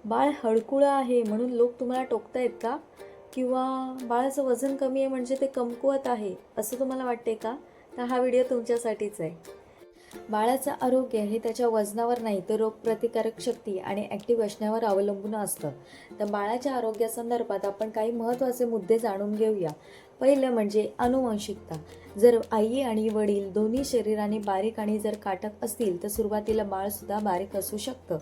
बाळ हळकुळं आहे म्हणून लोक तुम्हाला टोकतायत का? किंवा बाळाचं वजन कमी आहे म्हणजे ते कमकुवत आहे असं तुम्हाला वाटते का? तर हा व्हिडिओ तुमच्यासाठीच आहे. बाळाचं आरोग्य हे त्याच्या वजनावर नाही तर रोगप्रतिकारक शक्ती आणि ॲक्टिव्ह असण्यावर अवलंबून असतं. तर बाळाच्या आरोग्यासंदर्भात आपण काही महत्त्वाचे मुद्दे जाणून घेऊया. पहिलं म्हणजे आनुवंशिकता. जर आई आणि वडील दोन्ही शरीराने बारीक आणि जर काटक असतील तर सुरुवातीला बाळसुद्धा बारीक असू शकतं.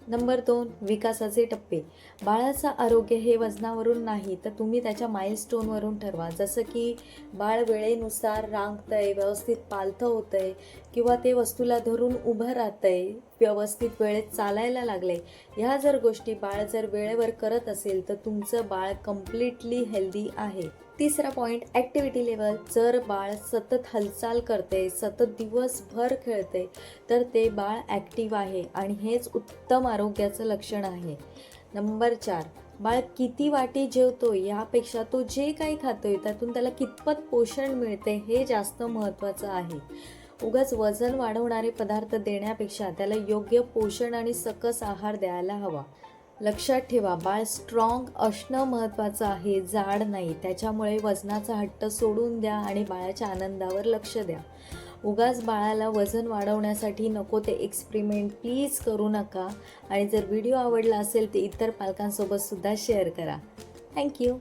नंबर 2, विकासाचे टप्पे. बाळाचं आरोग्य हे वजनावरून नाही तर तुम्ही त्याच्या माइलस्टोनवरून ठरवा. जसं की बाळ वेळेनुसार रांगतंय, व्यवस्थित पालथं होतंय किंवा ते वस्तूला धरून उभं राहतंय, व्यवस्थित वेळेत चालायला लागलंय. ह्या जर गोष्टी बाळ जर वेळेवर करत असेल तर तुमचं बाळ कम्प्लिटली हेल्दी आहे. तिसरा पॉईंट, ॲक्टिव्हिटी लेवल. जर बाळ सतत हालचाल करते, सतत दिवसभर खेळते तर ते बाळ ॲक्टिव्ह आहे आणि हेच उत्तम आरोग्याचं लक्षण आहे. नंबर 4, बाळ किती वाटी जेवतो यापेक्षा तो जे काही खातोय त्यातून त्याला कितपत पोषण मिळते हे जास्त महत्त्वाचं आहे. उगाच वजन वाढवणारे पदार्थ देण्यापेक्षा त्याला योग्य पोषण आणि सकस आहार द्यायला हवा. लक्षात ठेवा, बाळ स्ट्रॉंग असणं महत्त्वाचं आहे, जाड नाही. त्याच्यामुळे वजनाचा हट्ट सोडून द्या आणि बाळाच्या आनंदावर लक्ष द्या. उगाच बाळाला वजन वाढवण्यासाठी नको ते एक्सपेरिमेंट प्लीज करू नका. आणि जर व्हिडिओ आवडला असेल तर इतर पालकांसोबत सुद्धा शेअर करा. थँक्यू.